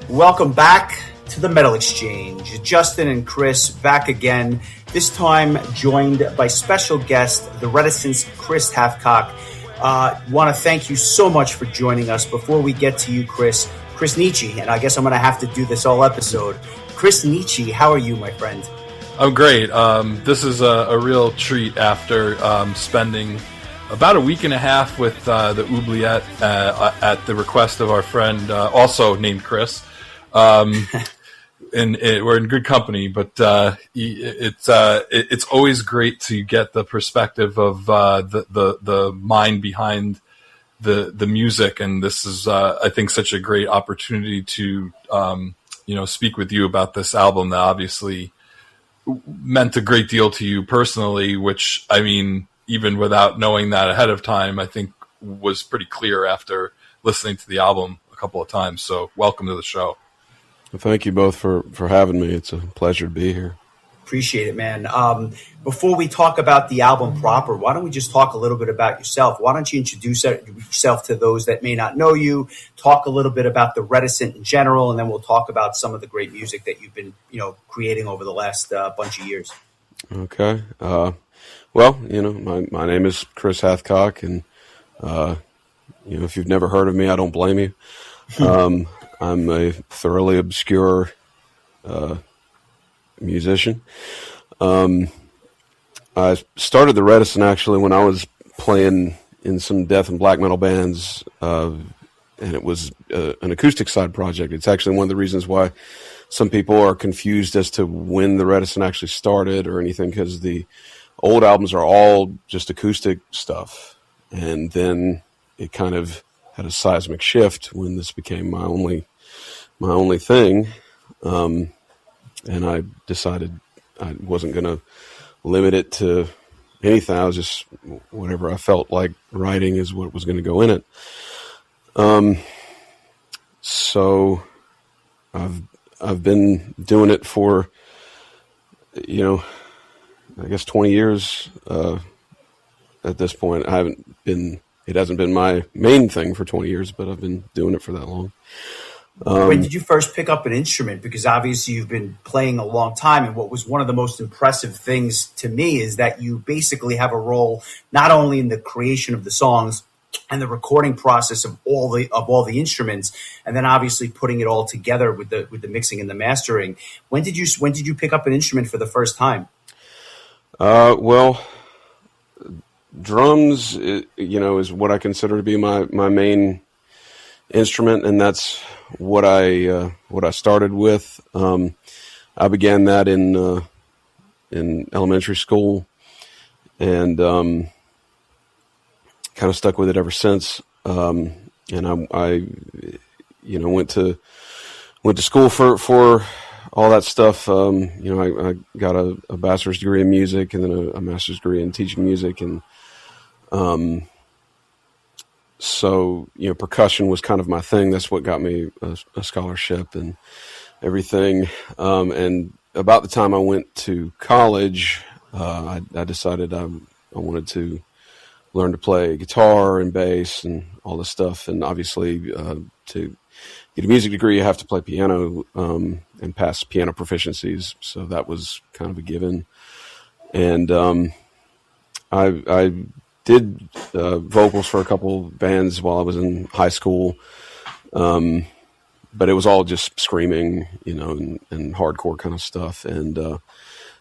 Welcome back to the Metal Exchange. Justin and Chris back again, this time joined by special guest, the Reticent's Chris Hathcock. Want to thank you so much for joining us. Before we get to you, Chris Nicchi, and I guess I'm going to have to do this all episode. Chris Nicchi, how are you, my friend? I'm great. This is a real treat after spending about a week and a half with the Oubliette at the request of our friend, also named Chris. And we're in good company, but it's always great to get the perspective of the mind behind the music, and this is I think such a great opportunity to speak with you about this album that obviously meant a great deal to you personally, which, I mean, even without knowing that ahead of time, I think was pretty clear after listening to the album a couple of times. So welcome to the show. Well, thank you both for having me. It's a pleasure to be here. Appreciate it, man. Before we talk about the album proper, why don't we just talk a little bit about yourself? Why don't you introduce yourself to those that may not know you, talk a little bit about the Reticent in general, and then we'll talk about some of the great music that you've been, creating over the last bunch of years. Okay. Well, my name is Chris Hathcock, and, if you've never heard of me, I don't blame you. I'm a thoroughly obscure musician. I started the Reticent actually when I was playing in some death and black metal bands, and it was an acoustic side project. It's actually one of the reasons why some people are confused as to when the Reticent actually started or anything, because the old albums are all just acoustic stuff, and then it kind of had a seismic shift when this became my only thing, and I decided I wasn't going to limit it to anything. I was just whatever I felt like writing is what was going to go in it. So I've been doing it for I guess 20 years at this point. It hasn't been my main thing for 20 years, but I've been doing it for that long. When did you first pick up an instrument? Because obviously you've been playing a long time, and what was one of the most impressive things to me is that you basically have a role not only in the creation of the songs and the recording process of all the instruments, and then obviously putting it all together with the mixing and the mastering. When did you pick up an instrument for the first time? Well, drums, is what I consider to be my main instrument, and that's what I started with. I began that in elementary school, and kind of stuck with it ever since. And I went to school for all that stuff. I got a bachelor's degree in music, and then a master's degree in teaching music, and so, percussion was kind of my thing. That's what got me a scholarship and everything. And about the time I went to college, I decided I wanted to learn to play guitar and bass and all this stuff. And obviously, to get a music degree, you have to play piano and pass piano proficiencies. So that was kind of a given. And I did vocals for a couple bands while I was in high school, but it was all just screaming, and hardcore kind of stuff. And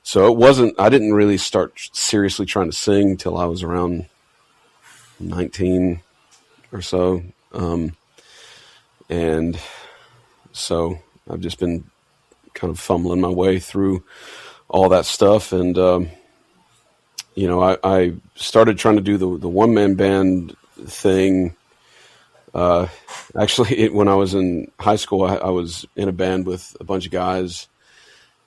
so I didn't really start seriously trying to sing till I was around 19 or so. And so I've just been kind of fumbling my way through all that stuff. And I started trying to do the one-man band thing. Actually, when I was in high school, I was in a band with a bunch of guys,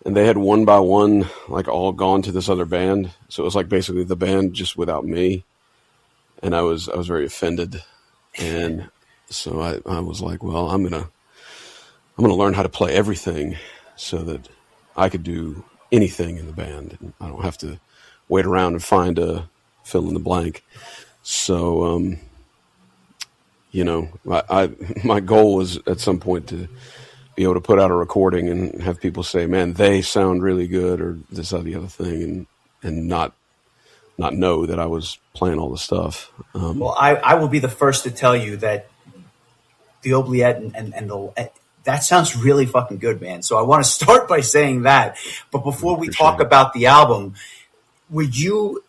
and they had one by one, all gone to this other band. So it was basically the band just without me. And I was very offended. And so I was like, well, I'm going to learn how to play everything so that I could do anything in the band. And I don't have to wait around and find a fill in the blank. So, my goal was at some point to be able to put out a recording and have people say, man, they sound really good, or this or the other thing, and not know that I was playing all the stuff. Well, I will be the first to tell you that the oubliette and the that sounds really fucking good, man. So I want to start by saying that. But before we talk about the album, were your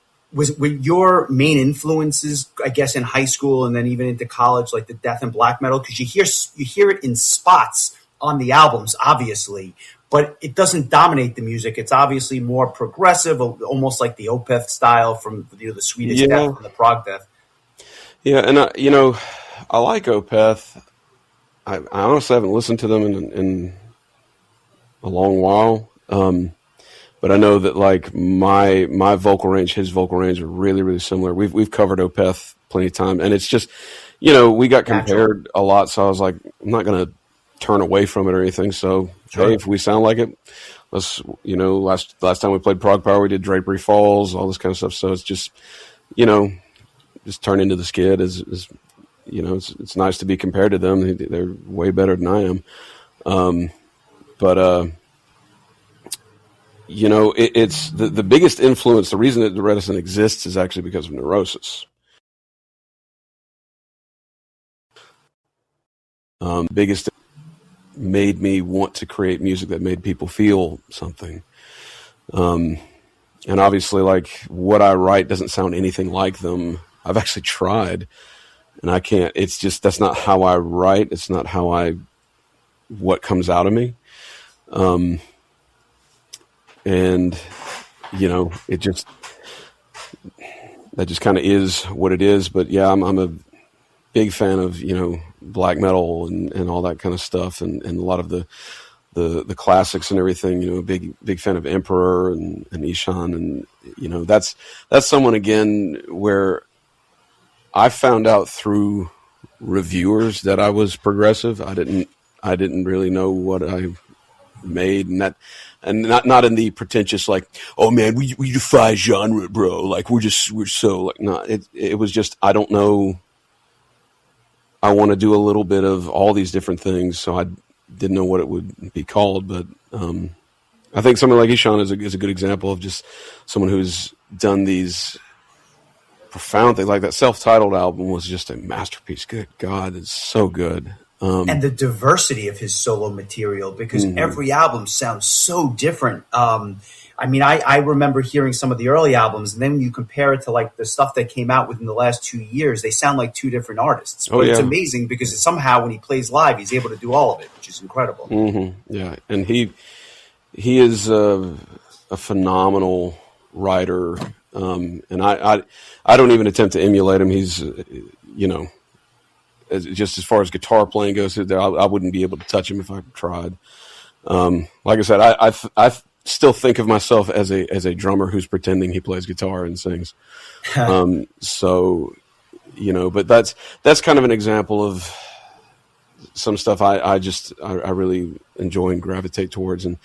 main influences, I guess, in high school and then even into college, like the death and black metal? Because you hear it in spots on the albums, obviously, but it doesn't dominate the music. It's obviously more progressive, almost like the Opeth style from the Swedish death and the prog death. Yeah, and I like Opeth. I honestly haven't listened to them in a long while, but I know that like my vocal range, his vocal range are really, really similar. We've covered Opeth plenty of time, and it's just, we got compared a lot, so I was like, I'm not going to turn away from it or anything. So hey, if we sound like it, let's, last time we played ProgPower, we did Drapery Falls, all this kind of stuff. So it's just, just turn into the skid is it's nice to be compared to them. They're way better than I am. It's the biggest influence. The reason that the Reticent exists is actually because of Neurosis. Biggest made me want to create music that made people feel something. And obviously, like, what I write doesn't sound anything like them. I've actually tried, and I can't. It's just, that's not how I write. It's not what comes out of me. And it just, that just kind of is what it is. But yeah, I'm a big fan of, black metal and all that kind of stuff. And a lot of the classics and everything, big fan of Emperor and Ishan. And, that's someone, again, where I found out through reviewers that I was progressive. I didn't really know what I made, and not in the pretentious, like, oh man, we defy genre, bro. Like we're so like, no, it was just, I don't know. I want to do a little bit of all these different things. So I didn't know what it would be called, but, I think someone like Ishan is a good example of just someone who's done these profound things. Like that self-titled album was just a masterpiece. Good God, it's so good. And the diversity of his solo material, because every album sounds so different. I remember hearing some of the early albums, and then when you compare it to like the stuff that came out within the last 2 years, they sound like two different artists. But it's amazing because somehow when he plays live, he's able to do all of it, which is incredible. Yeah, and he is a phenomenal writer, and I don't even attempt to emulate him. He's just as far as guitar playing goes, I wouldn't be able to touch him if I tried. Like I said, I still think of myself as a drummer who's pretending he plays guitar and sings. But that's kind of an example of some stuff I really enjoy and gravitate towards. And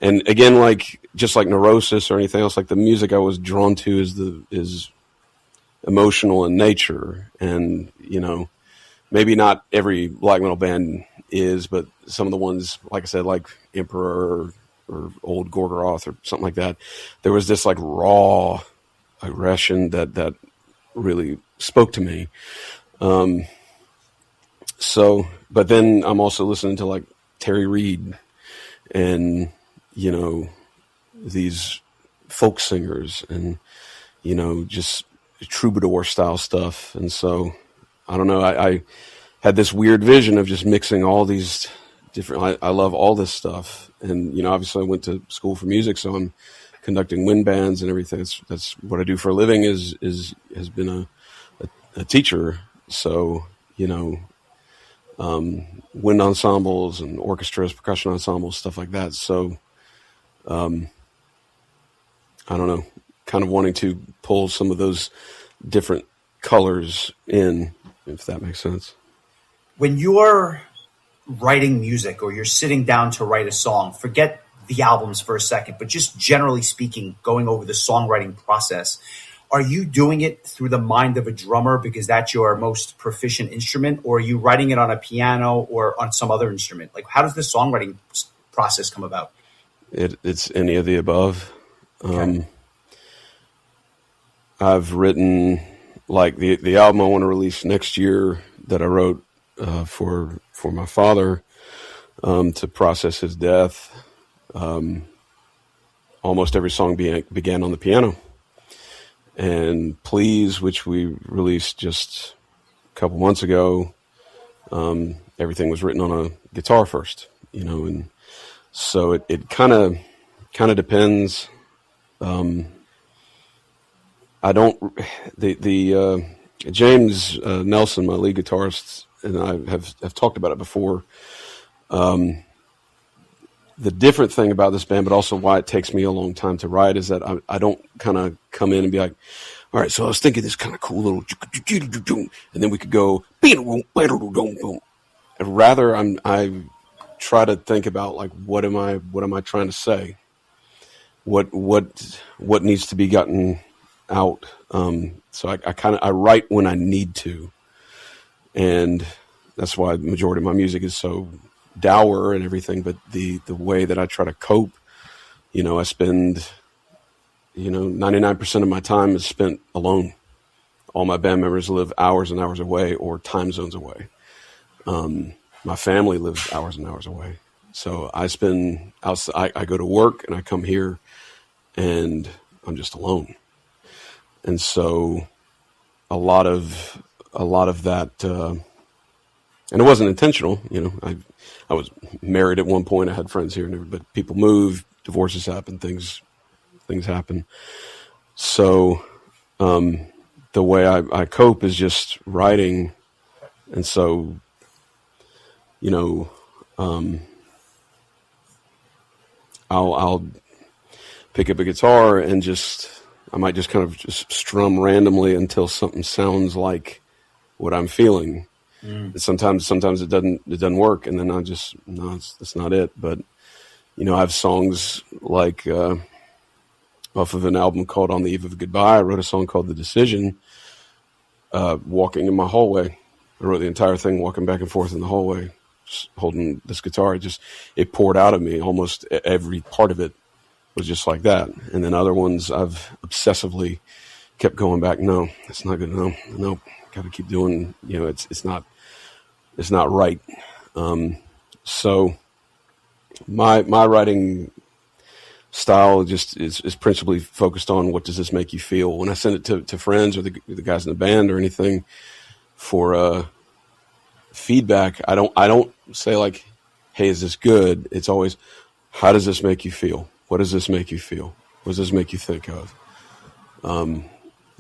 again, like, just like Neurosis or anything else, like the music I was drawn to is emotional in nature. And, maybe not every black metal band is, but some of the ones, like I said, like Emperor or old Gorgoroth or something like that, there was this like raw aggression that really spoke to me. But then I'm also listening to like Terry Reid and, these folk singers and, just troubadour style stuff. And so, I don't know. I had this weird vision of just mixing all these different. I love all this stuff, and obviously I went to school for music, so I'm conducting wind bands and everything. That's what I do for a living. Has been a teacher. So wind ensembles and orchestras, percussion ensembles, stuff like that. So I don't know, kind of wanting to pull some of those different colors in, if that makes sense. When you're writing music or you're sitting down to write a song, forget the albums for a second, but just generally speaking, going over the songwriting process, are you doing it through the mind of a drummer because that's your most proficient instrument, or are you writing it on a piano or on some other instrument? Like, how does the songwriting process come about? It's any of the above. Okay. I've written, like, the album I want to release next year that I wrote for my father to process his death. Almost every song began on the piano. And Please, which we released just a couple months ago, everything was written on a guitar first, and so it kind of depends. I don't, James Nelson, my lead guitarist, and I have talked about it before. The different thing about this band, but also why it takes me a long time to write, is that I don't kind of come in and be like, all right, so I was thinking this kind of cool little, and then we could go, rather I try to think about, like, what am I trying to say? What needs to be gotten out? So I write when I need to, and that's why the majority of my music is so dour and everything. But the way that I try to cope, I spend, 99% of my time is spent alone. All my band members live hours and hours away or time zones away. My family lives hours and hours away. So I spend outside, I go to work and I come here and I'm just alone. And so a lot of that, and it wasn't intentional, I was married at one point. I had friends here, but people move, divorces happen, things happen. So the way I cope is just writing. And so, I'll pick up a guitar and I might just kind of just strum randomly until something sounds like what I'm feeling. Sometimes it doesn't work, and then that's not it. But I have songs like off of an album called On the Eve of Goodbye. I wrote a song called The Decision. Walking in my hallway, I wrote the entire thing walking back and forth in the hallway, just holding this guitar. It poured out of me. Almost every part of it was just like that. And then other ones I've obsessively kept going back. No, it's not good. No, got to keep doing. It's not right. So my writing style just is principally focused on, what does this make you feel? When I send it to friends or the guys in the band or anything for feedback, I don't say like, hey, is this good? It's always, how does this make you feel? What does this make you feel? What does this make you think of?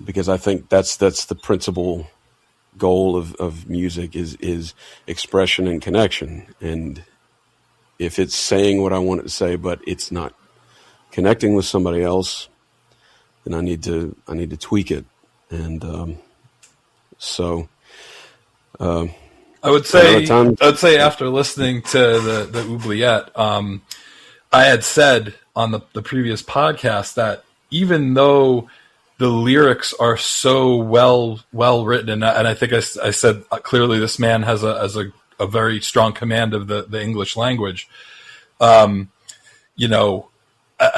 Because I think that's the principal goal of music is expression and connection. And if it's saying what I want it to say, but it's not connecting with somebody else, then I need to tweak it. And so I would say after listening to the oubliette, I had said on the previous podcast that even though the lyrics are so well written, and I think I said clearly this man has a very strong command of the English language. I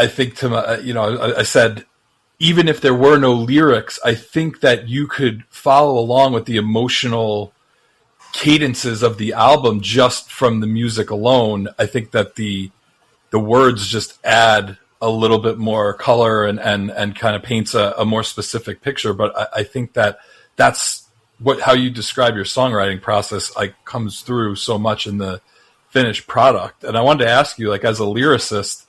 think I said, even if there were no lyrics, I think that you could follow along with the emotional cadences of the album just from the music alone. I think that the words just add a little bit more color and kind of paints a more specific picture. But I think that's how you describe your songwriting process comes through so much in the finished product. And I wanted to ask you, as a lyricist,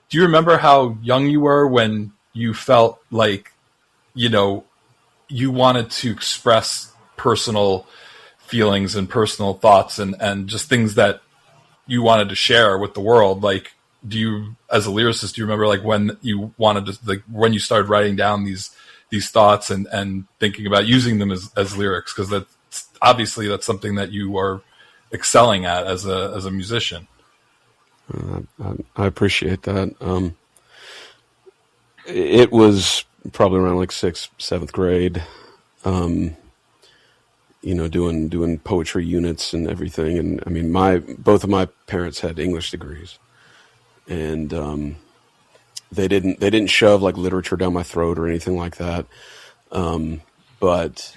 do you remember how young you were when you felt like, you wanted to express personal feelings and personal thoughts and just things that you wanted to share with the world? Do you, as a lyricist, do you remember when you wanted to, when you started writing down these thoughts and thinking about using them as lyrics? Because that's something that you are excelling at as a musician. I appreciate that. It was probably around like 6th, 7th grade. Doing poetry units and everything. And I mean, both of my parents had English degrees, and they didn't shove like literature down my throat or anything like that. But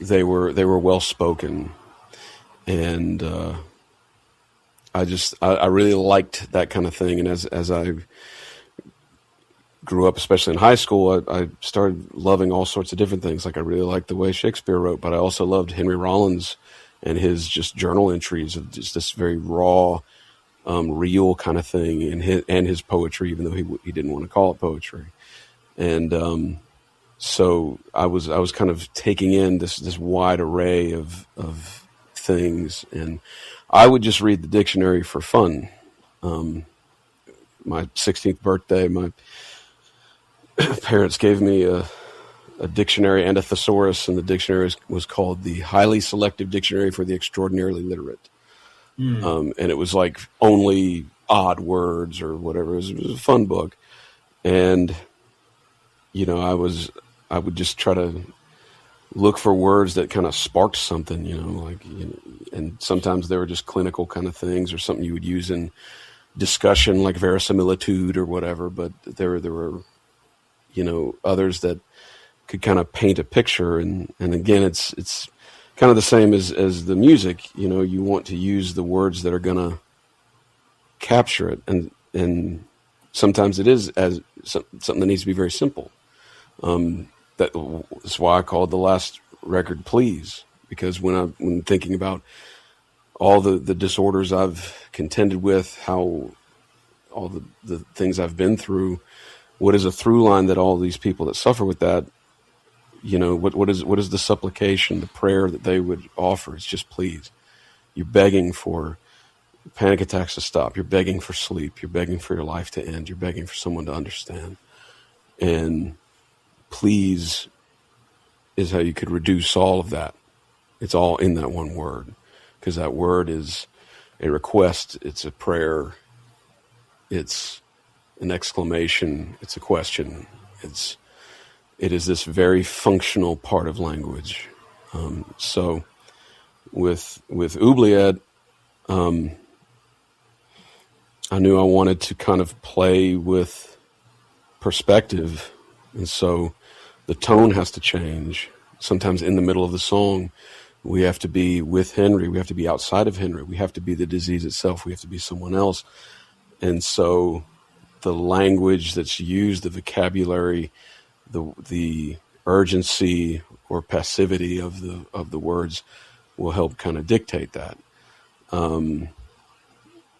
they were well spoken, and I really liked that kind of thing. And as I grew up, especially in high school, I started loving all sorts of different things. Like I really liked the way Shakespeare wrote, but I also loved Henry Rollins and his just journal entries of just this very raw, real kind of thing, and his poetry, even though he didn't want to call it poetry. And so I was kind of taking in this wide array of things, and I would just read the dictionary for fun. My 16th birthday, my parents gave me a dictionary and a thesaurus, and the dictionary was called the Highly Selective Dictionary for the Extraordinarily Literate. And it was like only odd words or whatever. It was a fun book. And, I would just try to look for words that kind of sparked something, and sometimes they were just clinical kind of things or something you would use in discussion, like verisimilitude or whatever. But there were others that could kind of paint a picture. And again, it's kind of the same as the music. You want to use the words that are going to capture it. And sometimes it is as something that needs to be very simple. That's why I called the last record Please, because when thinking about all the disorders I've contended with, how all the things I've been through, what is a through line that all these people that suffer with that, what is the supplication, the prayer that they would offer? It's just please. You're begging for panic attacks to stop. You're begging for sleep. You're begging for your life to end. You're begging for someone to understand. And please is how you could reduce all of that. It's all in that one word, because that word is a request. It's a prayer. It's an exclamation. It's a question. It is this very functional part of language. So with Oubliette, I knew I wanted to kind of play with perspective. And so the tone has to change. Sometimes in the middle of the song, we have to be with Henry. We have to be outside of Henry. We have to be the disease itself. We have to be someone else. And so the language that's used, the vocabulary, the urgency or passivity of the words will help kind of dictate that. In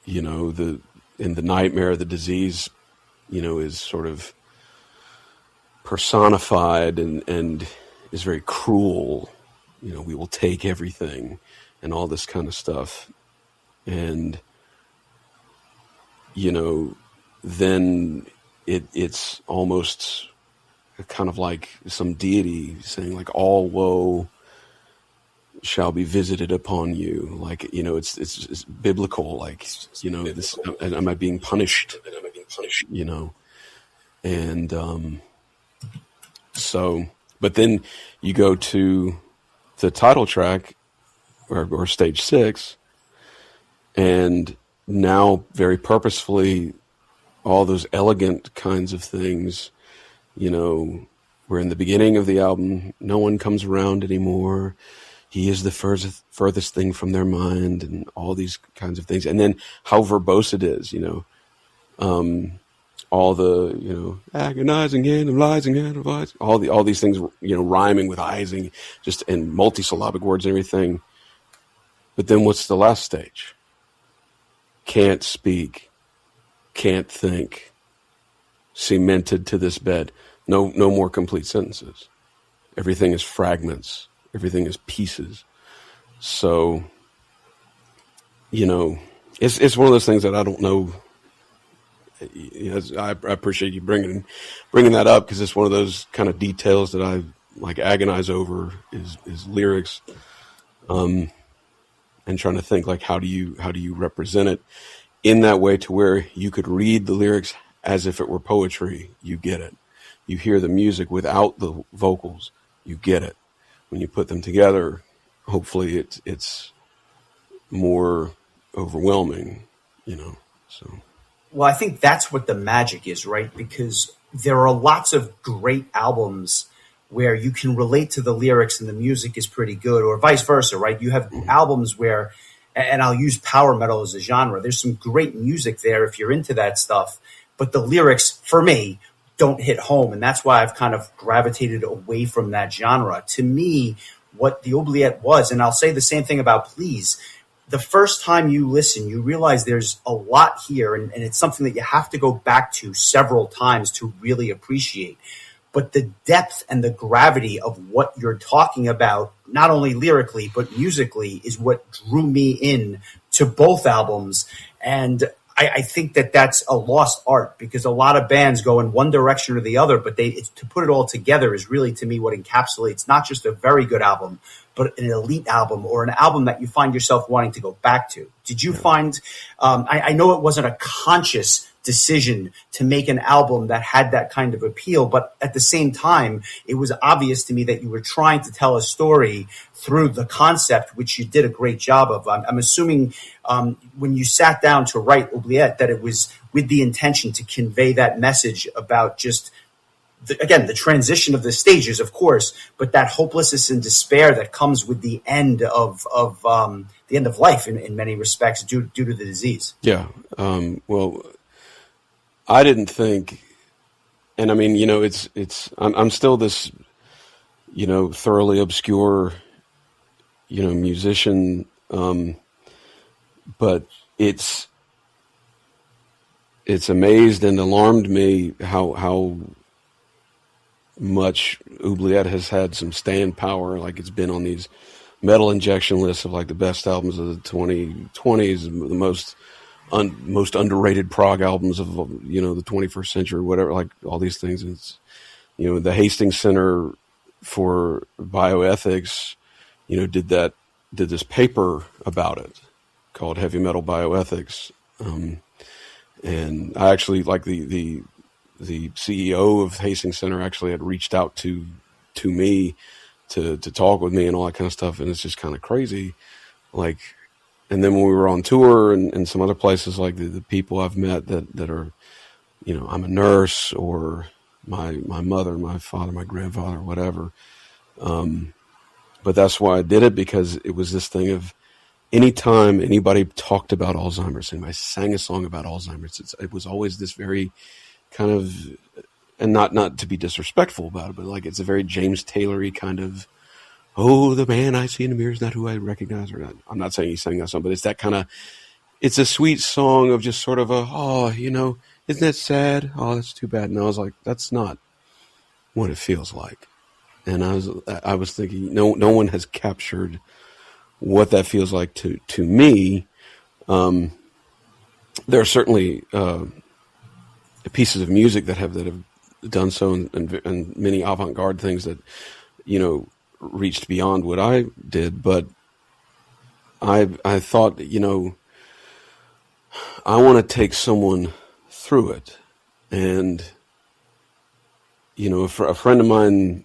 the nightmare, the disease, is sort of personified and is very cruel. We will take everything and all this kind of stuff. And, then it's almost kind of like some deity saying like all woe shall be visited upon you. Like, it's biblical, like, this, am I being punished? And, so, but then you go to the title track or stage 6, and now very purposefully, all those elegant kinds of things, we're in the beginning of the album. No one comes around anymore. He is the furthest thing from their mind, and all these kinds of things. And then how verbose it is, all the, agonizing and analyzing and advising, all these things, rhyming with izing, just in multisyllabic words and everything. But then what's the last stage? Can't speak, can't think, cemented to this bed. No more complete sentences. Everything is fragments. Everything is pieces. So, it's one of those things that I don't know. I appreciate you bringing that up, because it's one of those kind of details that I like agonize over is lyrics, and trying to think like how do you represent it in that way to where you could read the lyrics as if it were poetry. You get it. you hear the music without the vocals, you get it. When you put them together, hopefully it's more overwhelming, so. Well, I think that's what the magic is, right? Because there are lots of great albums where you can relate to the lyrics and the music is pretty good, or vice versa, right? You have albums where, and I'll use power metal as a genre, there's some great music there if you're into that stuff, but the lyrics, for me, don't hit home. And that's why I've kind of gravitated away from that genre. To me, what the Oubliette was, and I'll say the same thing about Please, the first time you listen, you realize there's a lot here, and it's something that you have to go back to several times to really appreciate. But the depth and the gravity of what you're talking about, not only lyrically, but musically, is what drew me in to both albums. And I think that that's a lost art, because a lot of bands go in one direction or the other, but to put it all together is really, to me, what encapsulates not just a very good album, but an elite album, or an album that you find yourself wanting to go back to. Did you find, I know it wasn't a conscious decision to make an album that had that kind of appeal, but at the same time, it was obvious to me that you were trying to tell a story through the concept, which you did a great job of. I'm assuming when you sat down to write Oubliette, that it was with the intention to convey that message about just, the transition of the stages, of course, but that hopelessness and despair that comes with the end of life in many respects due to the disease. Yeah. Well, I didn't think, and I mean, I'm still this, thoroughly obscure, musician, but it's amazed and alarmed me how much Oubliette has had some staying power. Like, it's been on these Metal Injection lists of like the best albums of the 2020s, the most underrated prog albums of the 21st century, whatever, like all these things. It's the Hastings Center for Bioethics did this paper about it called Heavy Metal Bioethics, and I actually, like, the CEO of Hastings Center actually had reached out to me to talk with me and all that kind of stuff, and it's just kind of crazy, like. And then when we were on tour and some other places, like the people I've met that are, I'm a nurse, or my mother, my father, my grandfather, whatever. But that's why I did it, because it was this thing of, anytime anybody talked about Alzheimer's, anybody sang a song about Alzheimer's, it was always this very kind of, and not to be disrespectful about it, but like, it's a very James Taylor-y kind of, oh, the man I see in the mirror is not who I recognize. Or not. I'm not saying he sang that song, but it's that kind of, it's a sweet song of just sort of isn't that sad? Oh, that's too bad. And I was like, that's not what it feels like. And I was thinking, no one has captured what that feels like to me. There are certainly pieces of music that have done so, and many avant-garde things that, reached beyond what I did, but I thought, I want to take someone through it. And, a friend of mine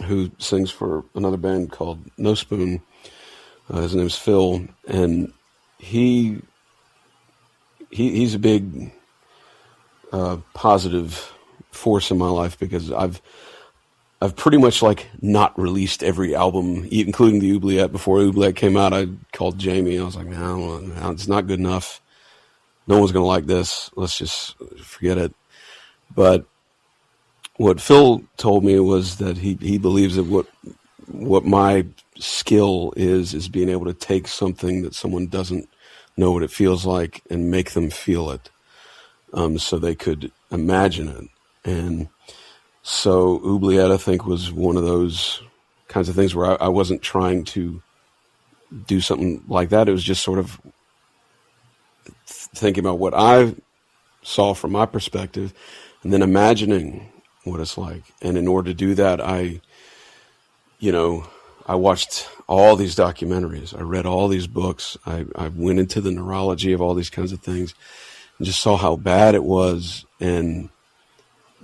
who sings for another band called No Spoon, his name's Phil, and he's a big positive force in my life, because I've pretty much like not released every album, including the Oubliette. Before Oubliette came out, I called Jamie and I was like, man, it's not good enough. No one's going to like this. Let's just forget it. But what Phil told me was that he believes that what my skill is being able to take something that someone doesn't know what it feels like and make them feel it, so they could imagine it. And so Oubliette, I think, was one of those kinds of things where I wasn't trying to do something like that. It was just sort of thinking about what I saw from my perspective and then imagining what it's like. And in order to do that, I watched all these documentaries. I read all these books. I went into the neurology of all these kinds of things and just saw how bad it was. And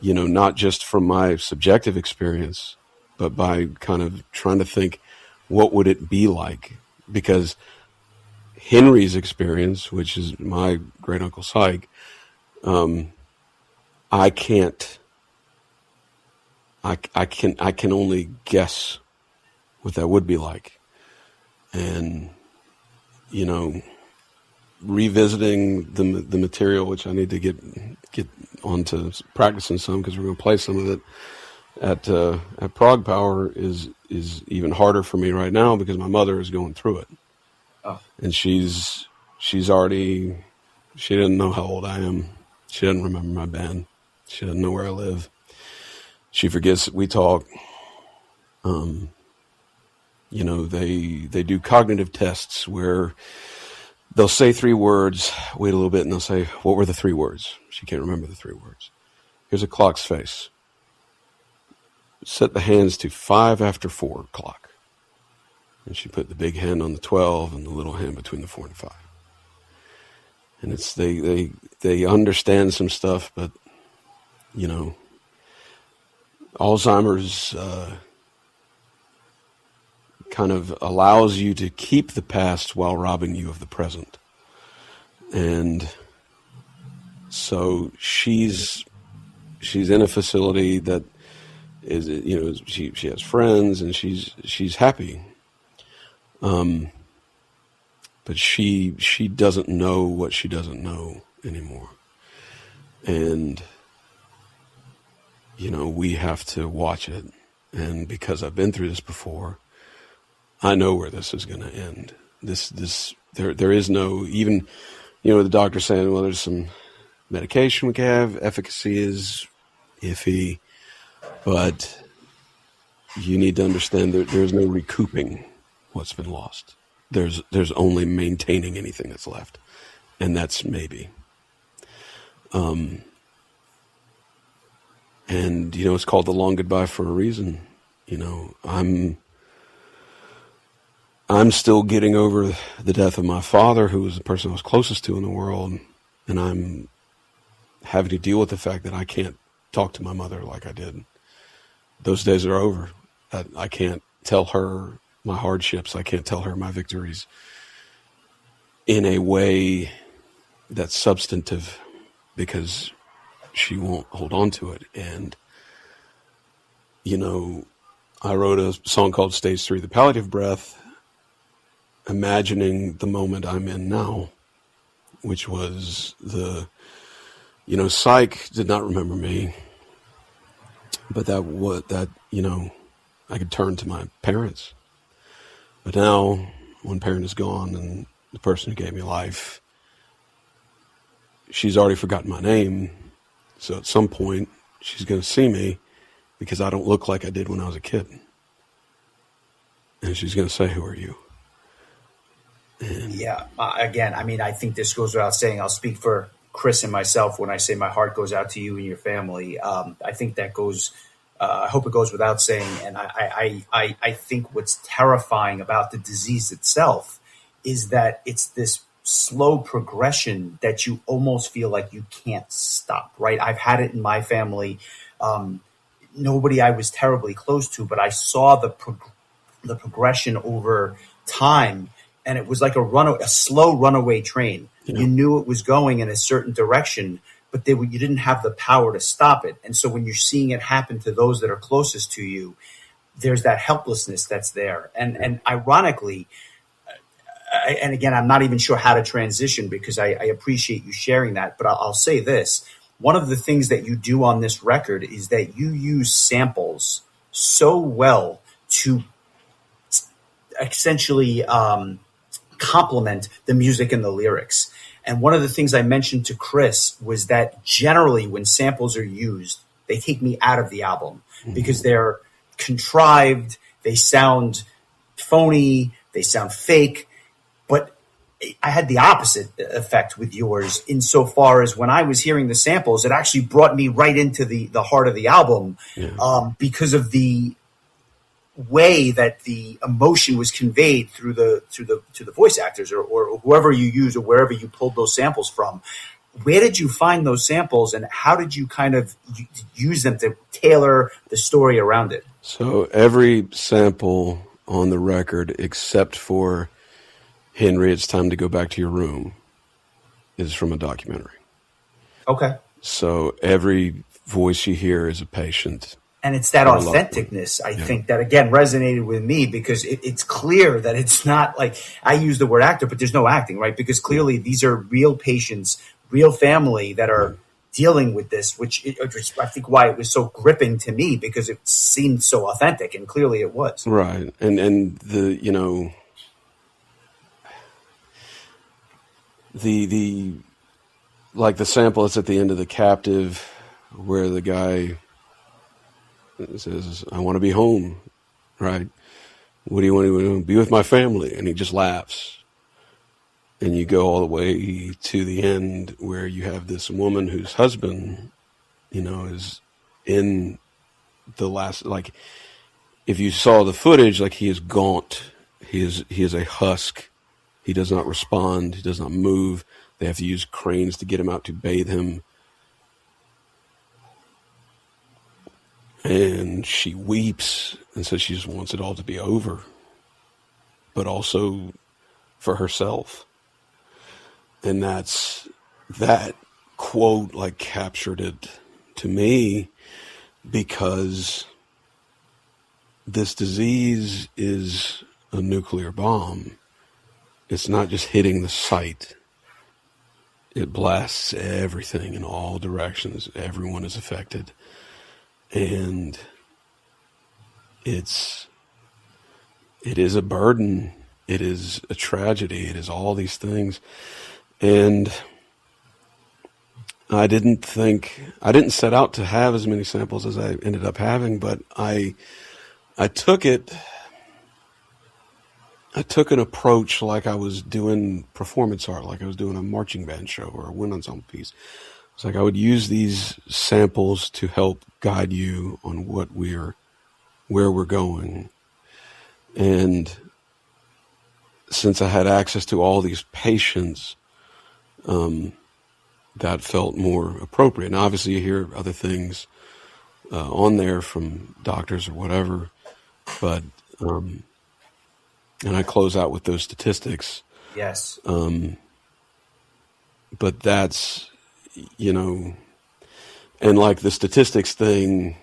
not just from my subjective experience, but by kind of trying to think, what would it be like? Because Henry's experience, which is my great uncle Syke, I can only guess what that would be like. And, revisiting the material, which I need to get onto practicing some, because we're going to play some of it at ProgPower, is even harder for me right now because my mother is going through it. Oh. And she's already, she doesn't know how old I am. She doesn't remember my band. She doesn't know where I live. She forgets that we talk. They do cognitive tests where they'll say 3 words, wait a little bit, and they'll say, what were the 3 words? She can't remember the 3 words. Here's a clock's face. Set the hands to 5 after 4 o'clock. And she put the big hand on the 12 and the little hand between the 4 and 5. And it's they understand some stuff, but Alzheimer's kind of allows you to keep the past while robbing you of the present. And so she's in a facility that is, she has friends and she's happy. But she doesn't know what she doesn't know anymore. And, we have to watch it. And because I've been through this before, I know where this is going to end. There is no, even, the doctor saying, well, there's some medication we can have. Efficacy is iffy, but you need to understand that there's no recouping what's been lost. There's only maintaining anything that's left, and that's maybe. And it's called the long goodbye for a reason. I'm still getting over the death of my father, who was the person I was closest to in the world, and I'm having to deal with the fact that I can't talk to my mother like I did. Those days are over. I can't tell her my hardships. I can't tell her my victories in a way that's substantive, because she won't hold on to it. And, I wrote a song called Stage 3, The Palliative Breath, imagining the moment I'm in now, which was Syke did not remember me, but I could turn to my parents. But now, one parent is gone, and the person who gave me life, she's already forgotten my name. So at some point, she's going to see me because I don't look like I did when I was a kid. And she's going to say, who are you? And yeah, again, I think this goes without saying. I'll speak for Chris and myself when I say my heart goes out to you and your family. I think that goes, I hope it goes without saying. And I think what's terrifying about the disease itself is that it's this slow progression that you almost feel like you can't stop, right? I've had it in my family. Nobody I was terribly close to, but I saw the progression over time, and it was like a slow runaway train. Yeah. You knew it was going in a certain direction, but you didn't have the power to stop it. And so when you're seeing it happen to those that are closest to you, there's that helplessness that's there. And ironically, and again, I'm not even sure how to transition because I appreciate you sharing that, but I'll say this. One of the things that you do on this record is that you use samples so well to essentially complement the music and the lyrics. And one of the things I mentioned to Chris was that generally when samples are used, they take me out of the album because they're contrived, they sound phony, they sound fake. But I had the opposite effect with yours insofar as when I was hearing the samples, it actually brought me right into the heart of the album because of the way that the emotion was conveyed through the voice actors or whoever you use or wherever you pulled those samples from. where did you find those samples, and how did you kind of use them to tailor the story around it? So every sample on the record, except for Henry, It's Time to Go Back to Your Room, is from a documentary. Okay. So every voice you hear is a patient. And it's that authenticness, I think, that, again, resonated with me, because it's clear that it's not like, I use the word actor, but there's no acting, right? Because clearly these are real patients, real family that are dealing with this, which I think why it was so gripping to me, because it seemed so authentic, and clearly it was. Right. And the, the like the sample that's at the end of The Captive, where the guy says, I want to be home, right? What do you want to do? Be with my family. And he just laughs. And you go all the way to the end where you have this woman whose husband, is in the last, like, if you saw the footage, like, he is gaunt. He is a husk. He does not respond. He does not move. They have to use cranes to get him out to bathe him. And she weeps and says she just wants it all to be over, but also for herself. And that quote, like, captured it to me, because this disease is a nuclear bomb. It's not just hitting the site. It blasts everything in all directions. Everyone is affected. And it is a burden. It is a tragedy. It is all these things. And I didn't set out to have as many samples as I ended up having, but I took an approach like I was doing performance art, like I was doing a marching band show or a wind ensemble piece. It's like I would use these samples to help guide you on where we're going. And since I had access to all these patients, that felt more appropriate. And obviously you hear other things on there from doctors or whatever, but and I close out with those statistics. Yes. But that's, and like the statistics thing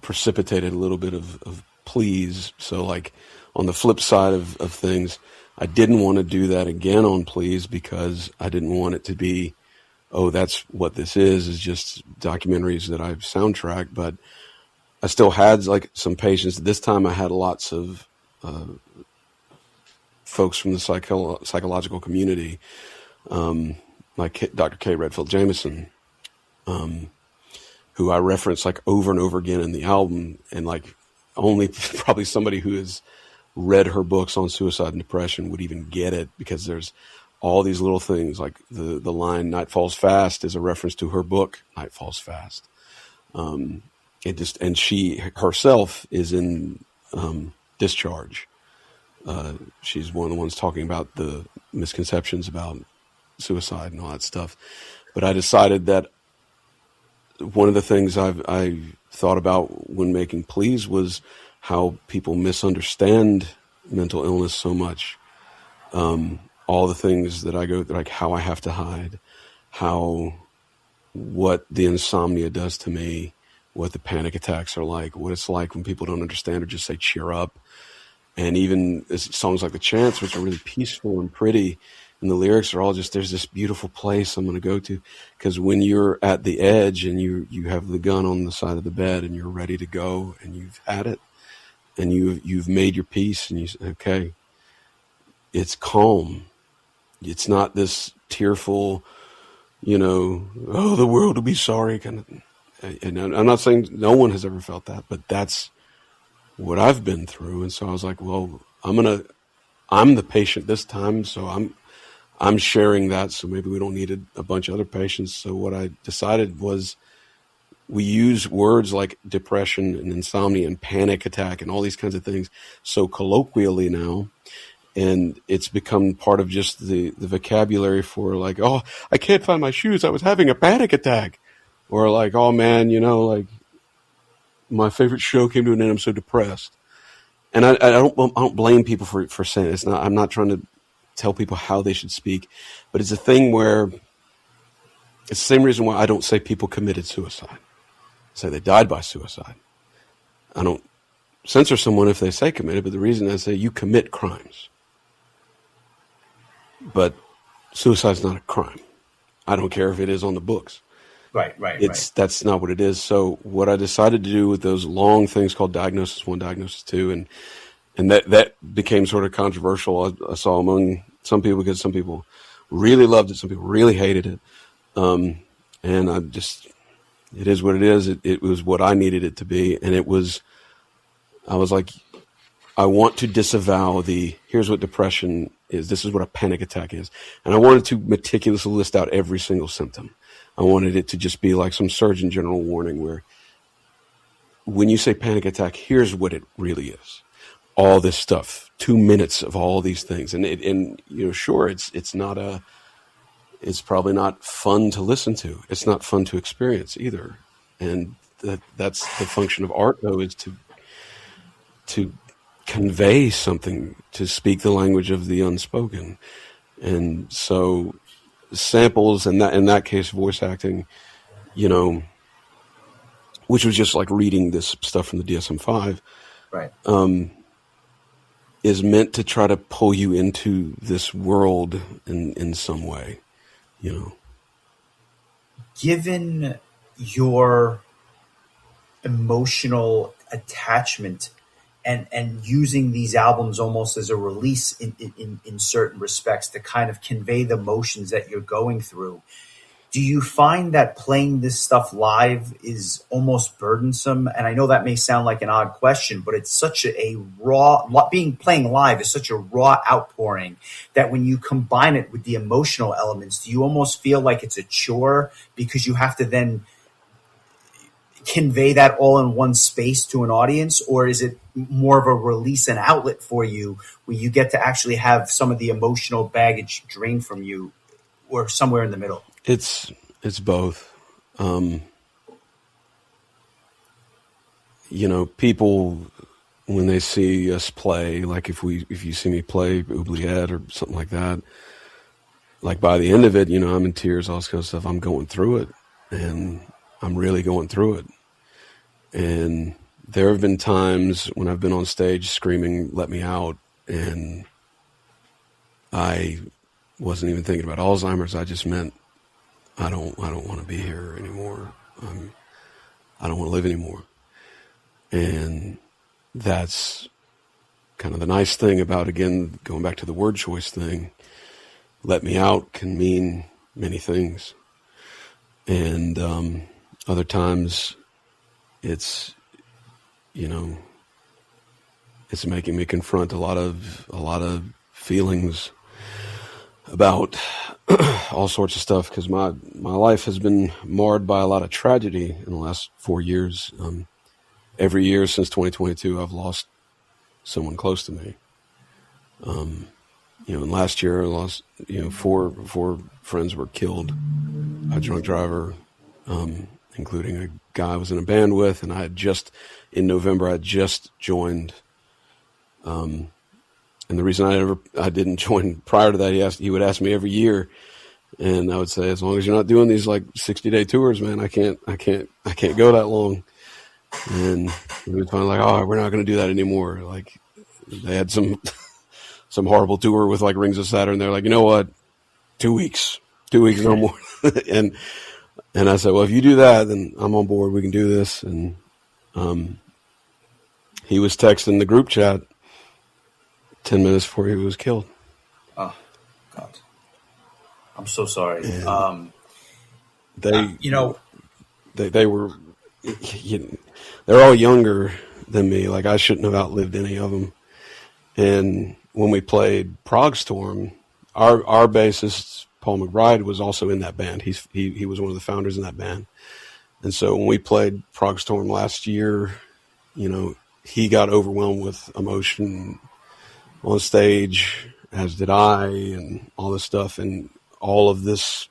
precipitated a little bit of Please. So, like, on the flip side of things, I didn't want to do that again on Please, because I didn't want it to be, oh, that's what this is just documentaries that I've soundtracked. But I still had, like, some patients. This time I had lots of folks from the psychological community, like Dr. K. Redfield Jameson, who I reference, like, over and over again in the album, and, like, only probably somebody who has read her books on suicide and depression would even get it, because there's all these little things, like the line "Night Falls Fast" is a reference to her book "Night Falls Fast." And she herself is in Discharge. She's one of the ones talking about the misconceptions about suicide and all that stuff. But I decided that one of the things I thought about when making Please was how people misunderstand mental illness so much. All the things that I go through, like how I have to hide, what the insomnia does to me, what the panic attacks are like, what it's like when people don't understand or just say cheer up. And even songs like The Chants, which are really peaceful and pretty, and the lyrics are all just, there's this beautiful place I'm going to go to. Because when you're at the edge and you have the gun on the side of the bed and you're ready to go and you've had it and you've made your peace and you say, okay, it's calm. It's not this tearful, oh, the world will be sorry kind of. And I'm not saying no one has ever felt that, but that's what I've been through. And so I was like, well, I'm the patient this time, so I'm sharing that, so maybe we don't need a bunch of other patients. So what I decided was we use words like depression and insomnia and panic attack and all these kinds of things so colloquially now, And it's become part of just the vocabulary for like, oh, I can't find my shoes. I was having a panic attack. Or like, oh man, like my favorite show came to an end. I'm so depressed. And I don't blame people for saying it. It's not. I'm not trying to tell people how they should speak, but it's a thing where it's the same reason why I don't say people committed suicide. I say they died by suicide. I don't censor someone if they say committed, but the reason I say you commit crimes. But suicide's not a crime. I don't care if it is on the books. Right. That's not what it is. So what I decided to do with those long things called Diagnosis 1, Diagnosis 2, and that became sort of controversial. I saw among some people, because some people really loved it, some people really hated it. And it is what it is. It was what I needed it to be. And I was like, I want to disavow here's what depression is. This is what a panic attack is. And I wanted to meticulously list out every single symptom. I wanted it to just be like some Surgeon General warning where when you say panic attack, here's what it really is. All this stuff, 2 minutes of all these things. And sure, it's probably not fun to listen to. It's not fun to experience either. And that's the function of art, though, is to convey something, to speak the language of the unspoken. And so samples, and in that case, voice acting, which was just like reading this stuff from the DSM-5, right? Is meant to try to pull you into this world in some way, Given your emotional attachment and using these albums almost as a release in certain respects to kind of convey the emotions that you're going through, do you find that playing this stuff live is almost burdensome? And I know that may sound like an odd question, but it's such a raw, playing live is such a raw outpouring that when you combine it with the emotional elements, do you almost feel like it's a chore because you have to then convey that all in one space to an audience? Or is it more of a release and outlet for you where you get to actually have some of the emotional baggage drained from you, or somewhere in the middle? It's both. People, when they see us play, like if you see me play Oubliette or something like that, like by the end of it, I'm in tears, all this kind of stuff. I'm going through it, and I'm really going through it. And there have been times when I've been on stage screaming, "Let me out," and I wasn't even thinking about Alzheimer's. I just meant, I don't want to be here anymore. I don't want to live anymore. And that's kind of the nice thing about, again, going back to the word choice thing. Let me out can mean many things. And other times it's, it's making me confront a lot of feelings about all sorts of stuff, because my life has been marred by a lot of tragedy in the last 4 years. Every year since 2022, I've lost someone close to me. And last year I lost, four friends were killed by a drunk driver, including a guy I was in a band with, and in November, I just joined. And the reason I didn't join prior to that, he would ask me every year, and I would say, as long as you're not doing these like 60-day tours, man, I can't go that long. And he was finally like, "Oh, we're not going to do that anymore." Like, they had some horrible tour with like Rings of Saturn. They're like, "You know what? 2 weeks, no more." and I said, "Well, if you do that, then I'm on board. We can do this." And he was texting the group chat 10 minutes before he was killed. Oh, God. I'm so sorry. They were, they're all younger than me. Like, I shouldn't have outlived any of them. And when we played ProgStorm, our bassist, Paul McBride, was also in that band. He was one of the founders in that band. And so when we played ProgStorm last year, he got overwhelmed with emotion on stage, as did I, and all this stuff, and all of this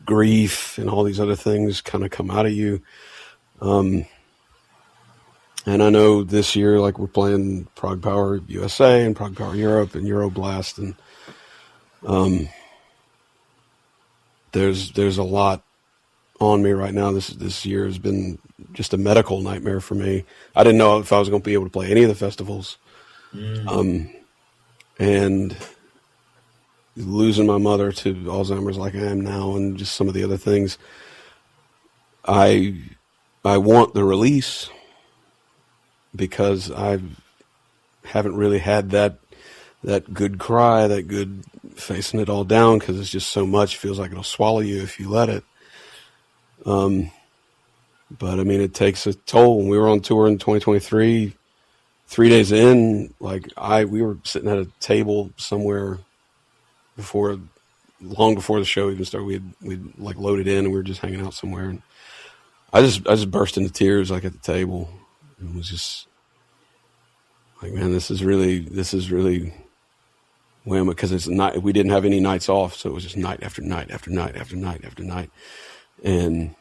grief and all these other things kind of come out of you. And I know this year, like, we're playing ProgPower USA and ProgPower Europe and Euroblast, and there's a lot on me right now. This year has been just a medical nightmare for me. I didn't know if I was going to be able to play any of the festivals. And losing my mother to Alzheimer's like I am now, and just some of the other things, I want the release, because I haven't really had that good cry, that good facing it all down, because it's just so much. It feels like it'll swallow you if you let it. But I mean, it takes a toll. When we were on tour in 2023, 3 days in, like, we were sitting at a table somewhere long before the show even started. We'd like loaded in, and we were just hanging out somewhere, and I just burst into tears, like, at the table, and was just like, man, this is really wham, because it's not, we didn't have any nights off, so it was just night after night after night after night after night. And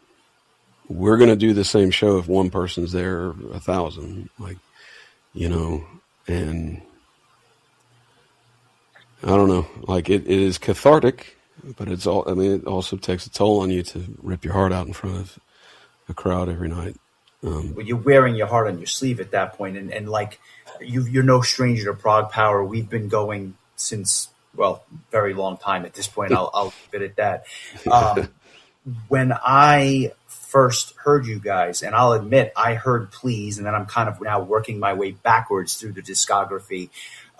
we're going to do the same show if one person's there, or 1,000, like, you know. And I don't know, like, it is cathartic, but it also takes a toll on you to rip your heart out in front of a crowd every night. Well, you're wearing your heart on your sleeve at that point, and like, you're no stranger to ProgPower. We've been going since, well, very long time at this point. I'll leave it at that. When I first heard you guys, and I'll admit I heard Please, and then I'm kind of now working my way backwards through the discography.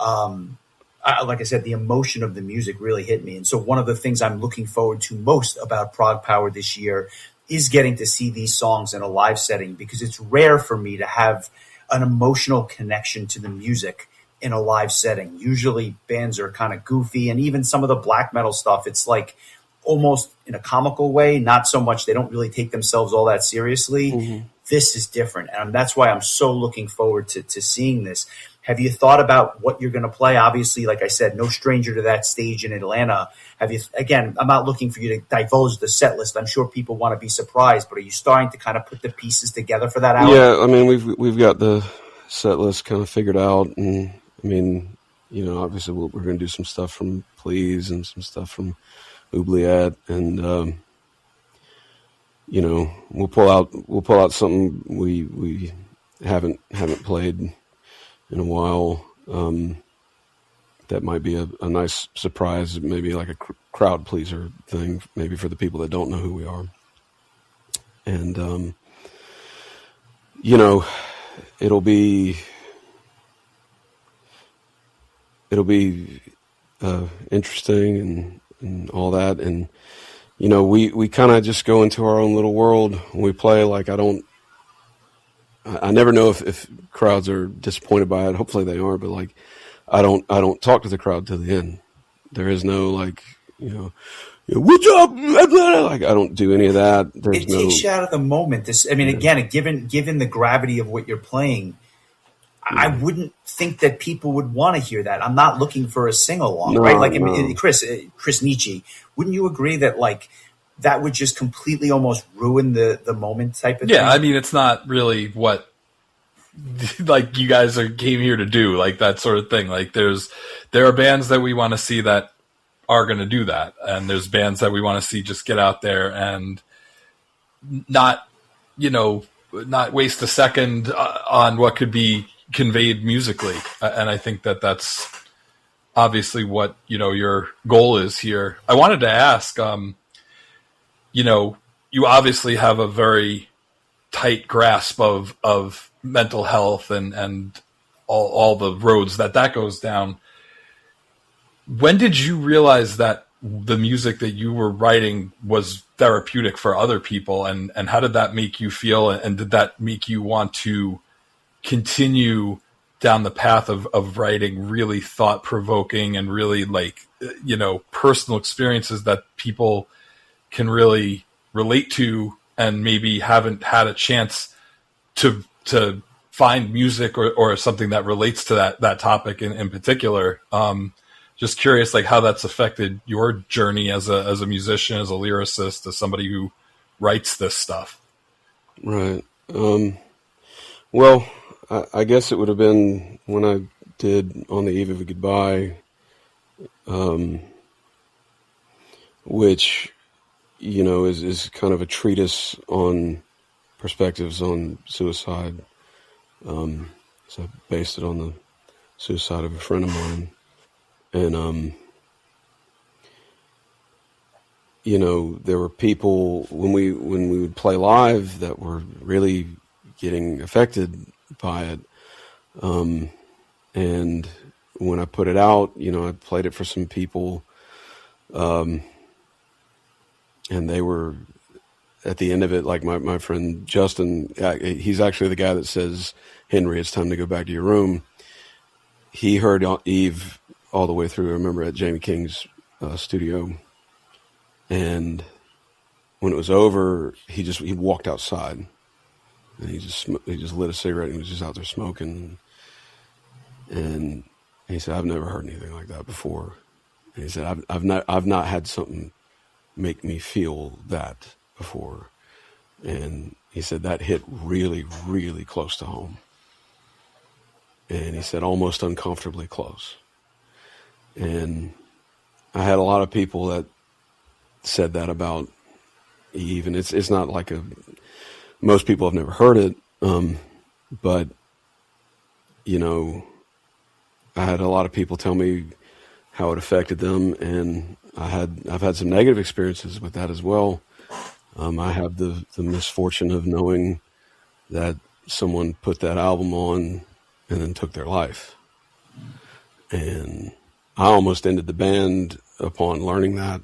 Like I said, the emotion of the music really hit me. And so one of the things I'm looking forward to most about ProgPower this year is getting to see these songs in a live setting, because it's rare for me to have an emotional connection to the music in a live setting. Usually bands are kind of goofy, and even some of the black metal stuff, it's like almost in a comical way, not so much, they don't really take themselves all that seriously. Mm-hmm. This is different, and that's why I'm so looking forward to seeing this. Have you thought about what you're going to play? Obviously, like I said, no stranger to that stage in Atlanta. Have you? Again, I'm not looking for you to divulge the set list. I'm sure people want to be surprised, but are you starting to kind of put the pieces together for that hour? Yeah, I mean, we've got the set list kind of figured out, and I mean, you know, obviously we're going to do some stuff from Please and some stuff from Oubliette, and you know, we'll pull out something we haven't played in a while. That might be a nice surprise, maybe like a crowd pleaser thing, maybe for the people that don't know who we are. And you know, it'll be interesting and all that. And you know, we kind of just go into our own little world when we play. Like, I never know if crowds are disappointed by it. Hopefully they are, but like, I don't talk to the crowd till the end. There is no, like, you know, what's up? Like, I don't do any of that. It takes you out of the moment. Again, given the gravity of what you're playing, I wouldn't think that people would want to hear that. I'm not looking for a sing along, right? Like, no. Chris Nicchi, wouldn't you agree that, like, that would just completely almost ruin the moment type of thing? Yeah, I mean, it's not really what, like, you guys came here to do, like, that sort of thing. Like, there are bands that we want to see that are going to do that, and there's bands that we want to see just get out there and not waste a second on what could be conveyed musically. And I think that that's obviously what, you know, your goal is here. I wanted to ask, you know, you obviously have a very tight grasp of mental health and all the roads that goes down. When did you realize that the music that you were writing was therapeutic for other people, and how did that make you feel? And did that make you want to continue down the path of writing really thought-provoking and really, like, you know, personal experiences that people can really relate to and maybe haven't had a chance to find music or something that relates to that topic in particular. Just curious, like how that's affected your journey as a musician, as a lyricist, as somebody who writes this stuff. Right. Well, I guess it would have been when I did On the Eve of a Goodbye, which, you know, is kind of a treatise on perspectives on suicide. So I based it on the suicide of a friend of mine. And, you know, there were people when we would play live that were really getting affected by it. And when I put it out, you know, I played it for some people, and they were at the end of it, like my friend Justin, he's actually the guy that says, Henry, it's time to go back to your room. He heard Eve all the way through. I remember at Jamie King's studio. And when it was over, he walked outside, and he just lit a cigarette and he was just out there smoking. And he said, "I've never heard anything like that before." And he said, "I've not had something make me feel that before." And he said that hit really, really close to home. And he said almost uncomfortably close. And I had a lot of people that said that about Eve, and it's not like most people have never heard it, but you know, I had a lot of people tell me how it affected them, and I've had some negative experiences with that as well. I have the misfortune of knowing that someone put that album on and then took their life, and I almost ended the band upon learning that,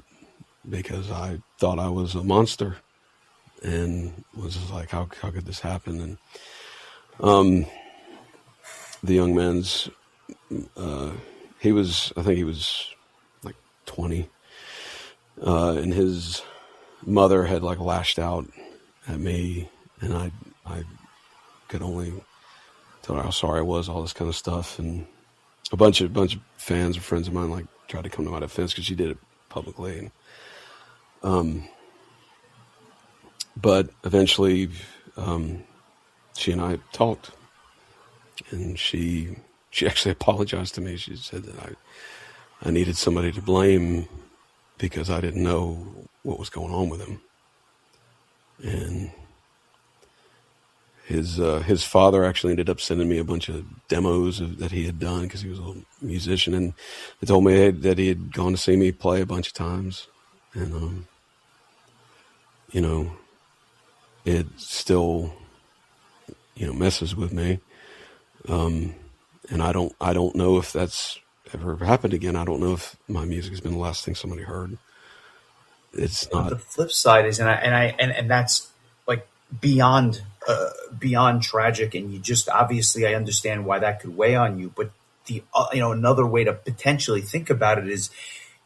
because I thought I was a monster and was just like, how could this happen? And the young man's, I think he was like 20, and his mother had like lashed out at me, and I could only tell her how sorry I was, all this kind of stuff. And a bunch of fans or friends of mine like tried to come to my defense because she did it publicly. And, but eventually, she and I talked, and she actually apologized to me. She said that I needed somebody to blame because I didn't know what was going on with him. And his father actually ended up sending me a bunch of demos that he had done because he was a musician, and he told me that he had gone to see me play a bunch of times. And, you know, it still, you know, messes with me. And I don't know if that's ever happened again. I don't know if my music has been the last thing somebody heard. It's not. The flip side is, and that's like beyond tragic. And you just, obviously I understand why that could weigh on you, but another way to potentially think about it is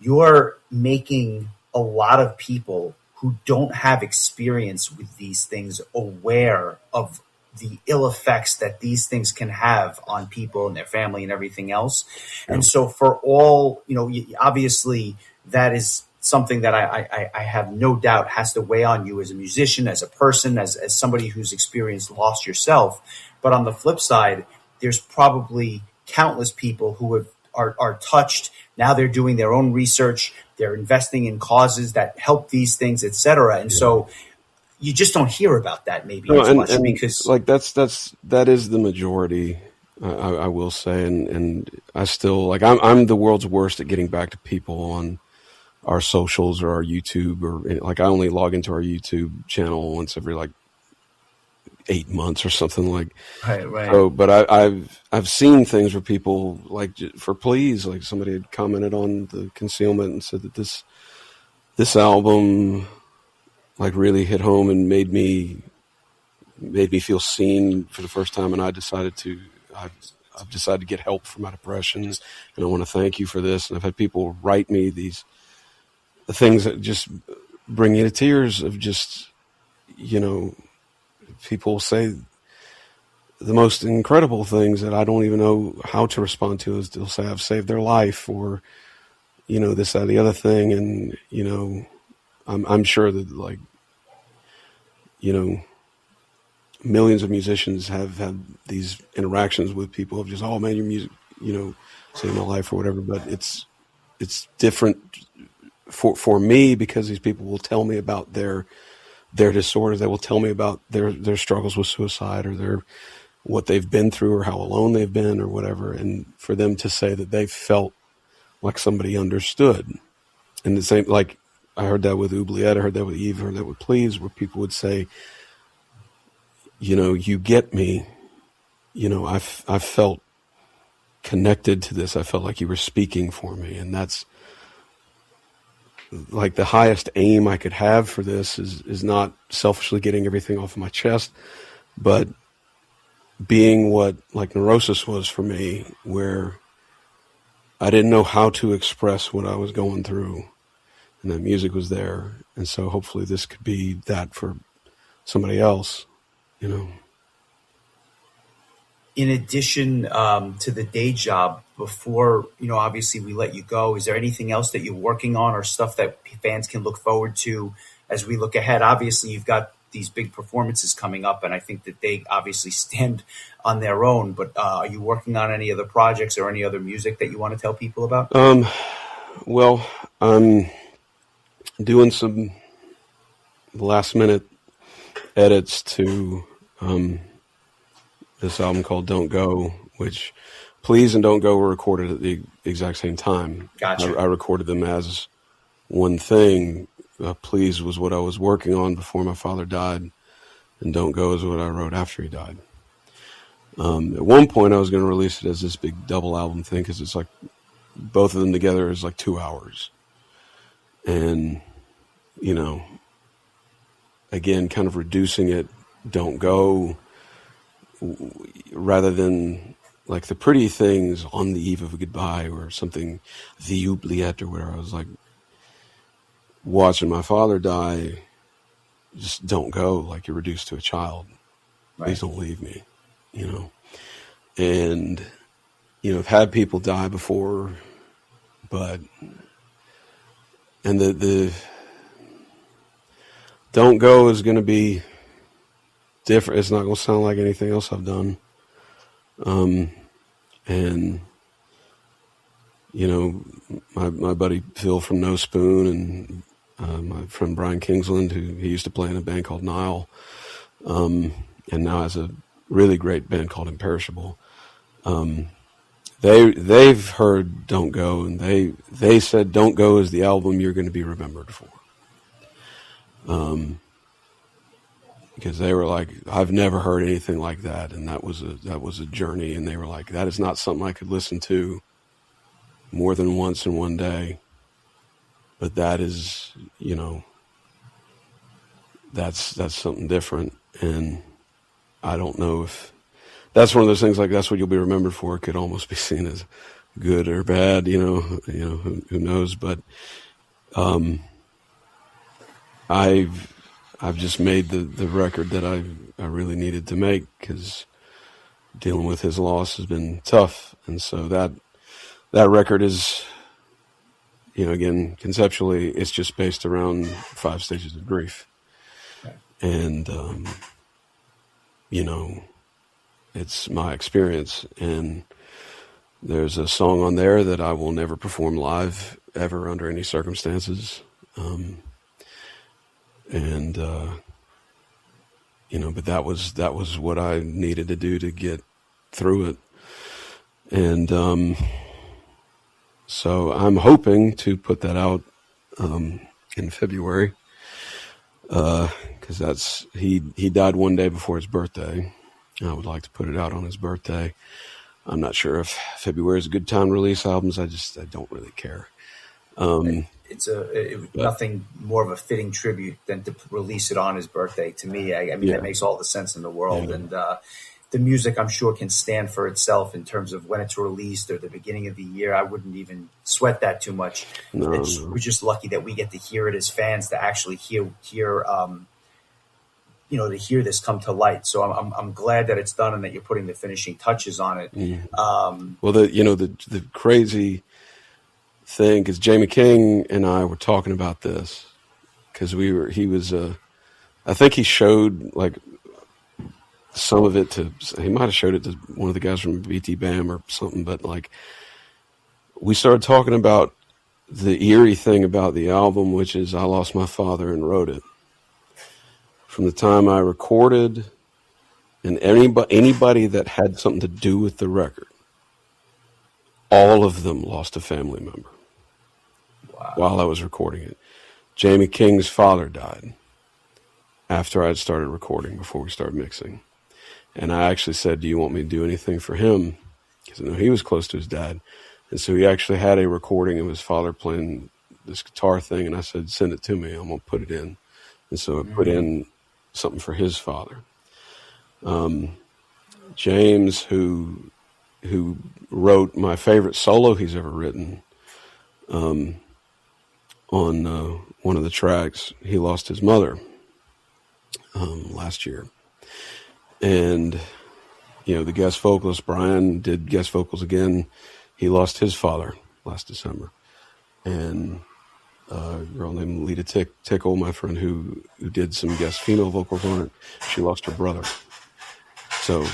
you're making a lot of people who don't have experience with these things aware of the ill effects that these things can have on people and their family and everything else. Yeah. And so for all, obviously that is something that I have no doubt has to weigh on you as a musician, as a person, as somebody who's experienced loss yourself. But on the flip side, there's probably countless people who are touched. Now they're doing their own research. They're investing in causes that help these things, et cetera. And so you just don't hear about that maybe as much, because like that is the majority, I will say. And I still, like, I'm the world's worst at getting back to people on our socials or our YouTube, or like I only log into our YouTube channel once every like 8 months or something, like. Right. So, but I've seen things where people, like, for Please, like somebody had commented on the Concealment and said that this album like really hit home and made me feel seen for the first time, and I've decided to get help for my depression, and I want to thank you for this. And I've had people write me the things that just bring you to tears of just, people say the most incredible things that I don't even know how to respond to is they'll say I've saved their life, or this, that, the other thing, and I'm sure that, like, millions of musicians have had these interactions with people of just, oh man, your music, saved my life or whatever. But it's different for me, because these people will tell me about their disorders. They will tell me about their struggles with suicide, or what they've been through, or how alone they've been, or whatever. And for them to say that they felt like somebody understood. And the same, like, I heard that with Oubliette, I heard that with Eve, I heard that with Please, where people would say, you get me, I felt connected to this. I felt like you were speaking for me. And that's like the highest aim I could have for this is not selfishly getting everything off of my chest, but being what, like, Neurosis was for me, where I didn't know how to express what I was going through, and that music was there. And so hopefully this could be that for somebody else, In addition to the day job, before, obviously we let you go, is there anything else that you're working on, or stuff that fans can look forward to as we look ahead? Obviously, you've got these big performances coming up, and I think that they obviously stand on their own. But are you working on any other projects or any other music that you want to tell people about? Well, I'm doing some last-minute edits to this album called Don't Go, which Please and Don't Go were recorded at the exact same time. Gotcha. I recorded them as one thing. Please was what I was working on before my father died, and Don't Go is what I wrote after he died. At one point, I was going to release it as this big double album thing, because it's like both of them together is like 2 hours. And, again, kind of reducing it, Don't Go, rather than like the pretty things on the eve of a goodbye, or something, the oubliette, or whatever. I was like, watching my father die, just don't go, like you're reduced to a child. Right. Please don't leave me, And, I've had people die before, but, and the Don't Go is going to be different. It's not going to sound like anything else I've done. And, my buddy Phil from No Spoon, and my friend Brian Kingsland, who he used to play in a band called Nile, and now has a really great band called Imperishable. They've heard Don't Go, and they said Don't Go is the album you're going to be remembered for. Because they were like, I've never heard anything like that, and that was a journey. And they were like, that is not something I could listen to more than once in one day. But that is, that's something different. And I don't know if that's one of those things, like, that's what you'll be remembered for. It could almost be seen as good or bad, who knows. But I've just made the record that I really needed to make, because dealing with his loss has been tough. And so that record is, again, conceptually, it's just based around 5 stages of grief. Right. And, it's my experience. And there's a song on there that I will never perform live ever under any circumstances. But that was what I needed to do to get through it. And so I'm hoping to put that out in February, because he died one day before his birthday. I would like to put it out on his birthday. I'm not sure if February is a good time to release albums. I don't really care. It's nothing more of a fitting tribute than to release it on his birthday. To me, I mean, that makes all the sense in the world. Yeah. And the music, I'm sure, can stand for itself in terms of when it's released or the beginning of the year. I wouldn't even sweat that too much. No. We're just lucky that we get to hear it as fans, to actually hear to hear this come to light. So I'm glad that it's done and that you're putting the finishing touches on it. Well, the crazy thing, because Jamie King and I were talking about this, because I think he showed like some of it he might have showed it to one of the guys from BT Bam or something, but like we started talking about the eerie thing about the album, which is I lost my father and wrote it. From the time I recorded, and anybody that had something to do with the record, all of them lost a family member. Wow. While I was recording it. Jamie King's father died after I had started recording, before we started mixing. And I actually said, do you want me to do anything for him? Because I know he was close to his dad. And so he actually had a recording of his father playing this guitar thing. And I said, send it to me. I'm going to put it in. And so I put in something for his father. James, who wrote my favorite solo he's ever written, on one of the tracks, he lost his mother last year. And, the guest vocalist, Brian, did guest vocals again. He lost his father last December. And a girl named Lita Tickle, my friend who did some guest female vocals on it, she lost her brother. So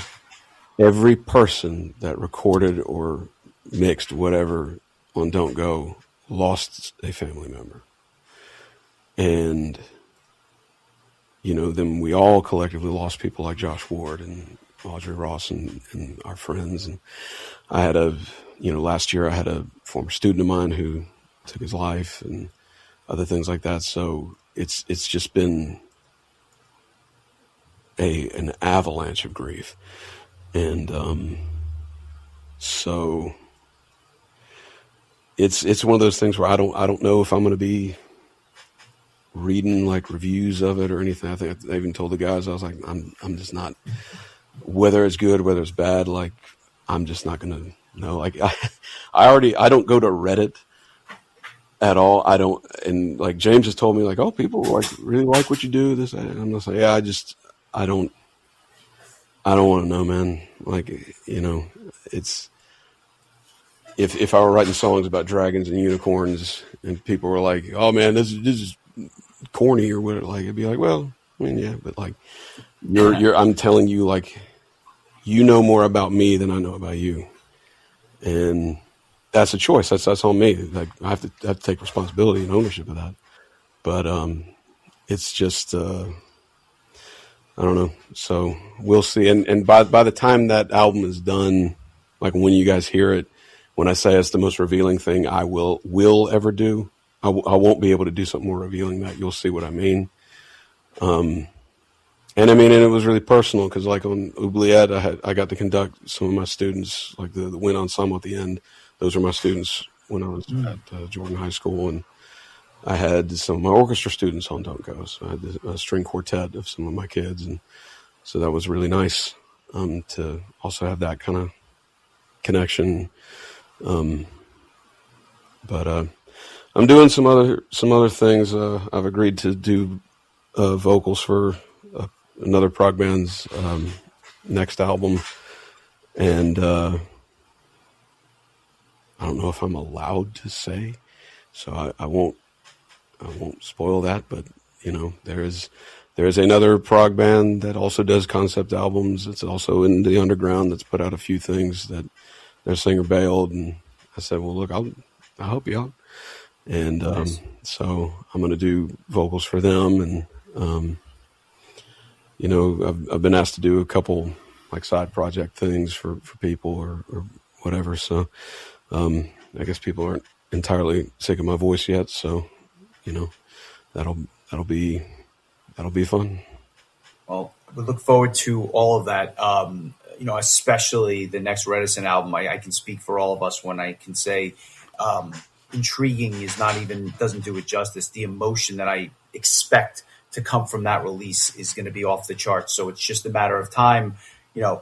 every person that recorded or mixed whatever on Don't Go lost a family member. And, then we all collectively lost people like Josh Ward and Audrey Ross and our friends. And I had last year I had a former student of mine who took his life and other things like that. So it's just been an avalanche of grief. And so it's one of those things where I don't know if I'm going to be reading like reviews of it or anything. I think I even told the guys, I was like, I'm just not, whether it's good, whether it's bad, like I'm just not going to know. Like I don't go to Reddit at all. I don't, and like James has told me like, oh, people really like what you do. This, and I'm just like, yeah, I don't want to know, man. Like, it's, if I were writing songs about dragons and unicorns and people were like, oh man, this is corny or whatever, like, it'd be like, well, I mean, yeah, but like I'm telling you, like, you know more about me than I know about you. And that's a choice. That's on me. Like I have to take responsibility and ownership of that. But, it's just, I don't know. So we'll see. And by the time that album is done, like when you guys hear it, when I say it's the most revealing thing I will ever do, I won't be able to do something more revealing that you'll see what I mean. And it was really personal because like on Oubliette, I got to conduct some of my students, like the wind ensemble at the end. Those were my students when I was at Jordan High School, and I had some of my orchestra students on Don't Go. So I had a string quartet of some of my kids, and so that was really nice to also have that kind of connection. But I'm doing some other things. I've agreed to do vocals for another prog band's next album, and I don't know if I'm allowed to say, so I won't spoil that. But there is another prog band that also does concept albums. It's also in the underground that's put out a few things that their singer bailed, and I said, well, look, I'll help you out. And nice. So I'm going to do vocals for them. And, I've been asked to do a couple like side project things for people or whatever. So I guess people aren't entirely sick of my voice yet. So, that'll be fun. Well, we look forward to all of that. Especially the next Reticent album. I can speak for all of us when I can say intriguing doesn't do it justice. The emotion that I expect to come from that release is going to be off the charts. So it's just a matter of time,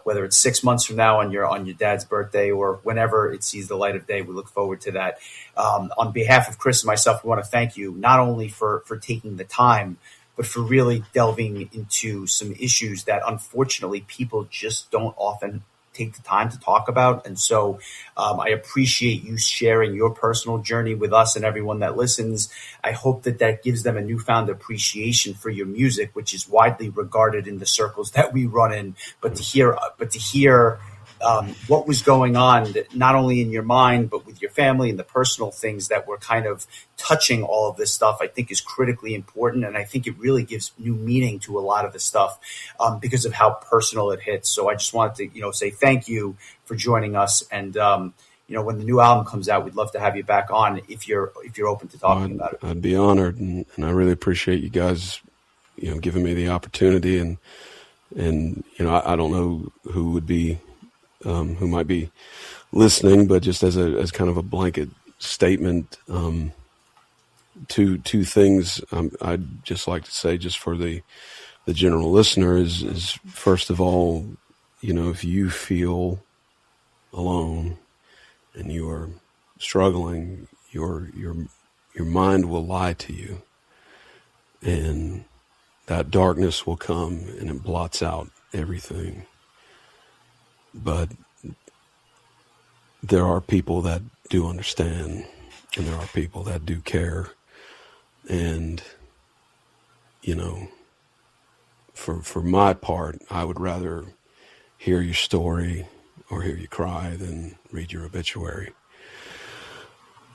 whether it's 6 months from now on your dad's birthday or whenever it sees the light of day. We look forward to that. On behalf of Chris and myself, we want to thank you not only for taking the time but for really delving into some issues that unfortunately people just don't often take the time to talk about. And so I appreciate you sharing your personal journey with us and everyone that listens. I hope that that gives them a newfound appreciation for your music, which is widely regarded in the circles that we run in. But to hear what was going on, not only in your mind, but with your family and the personal things that were kind of touching all of this stuff, I think is critically important. And I think it really gives new meaning to a lot of the stuff because of how personal it hits. So I just wanted to, say thank you for joining us. And, when the new album comes out, we'd love to have you back on if you're open to talking about it. I'd be honored. And I really appreciate you guys, giving me the opportunity. And I don't know who would be, who might be listening, but just as kind of a blanket statement, two things I'd just like to say, just for the general listener, is first of all, if you feel alone and you are struggling, your mind will lie to you, and that darkness will come and it blots out everything. But there are people that do understand, and there are people that do care. And, for my part, I would rather hear your story or hear you cry than read your obituary.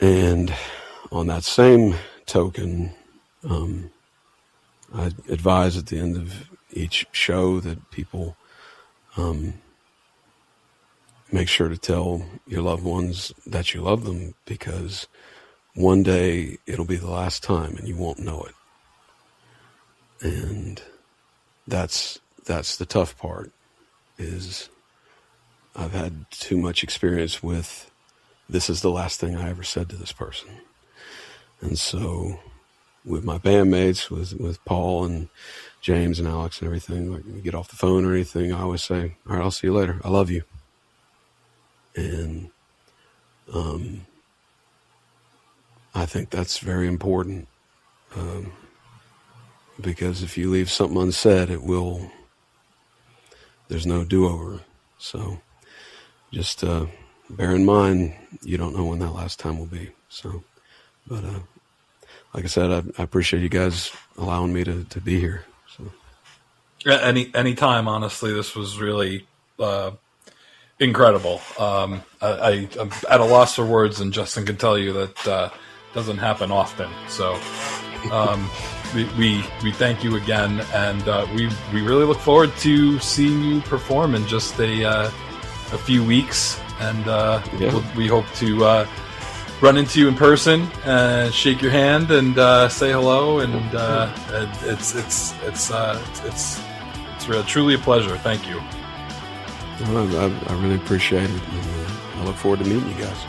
And on that same token, I advise at the end of each show that people make sure to tell your loved ones that you love them, because one day it'll be the last time and you won't know it. And that's the tough part, is I've had too much experience with, this is the last thing I ever said to this person. And so with my bandmates, with Paul and James and Alex and everything, like we get off the phone or anything, I always say, all right, I'll see you later. I love you. And I think that's very important, because if you leave something unsaid, there's no do-over. So just bear in mind, you don't know when that last time will be. So, but like I said, I appreciate you guys allowing me to be here. So any time, honestly, this was really incredible. I'm at a loss for words, and Justin can tell you that doesn't happen often. So we thank you again, and we really look forward to seeing you perform in just a few weeks, and we hope to run into you in person, shake your hand, and say hello. And it's really, truly a pleasure. Thank you. Well, I really appreciate it. And I look forward to meeting you guys.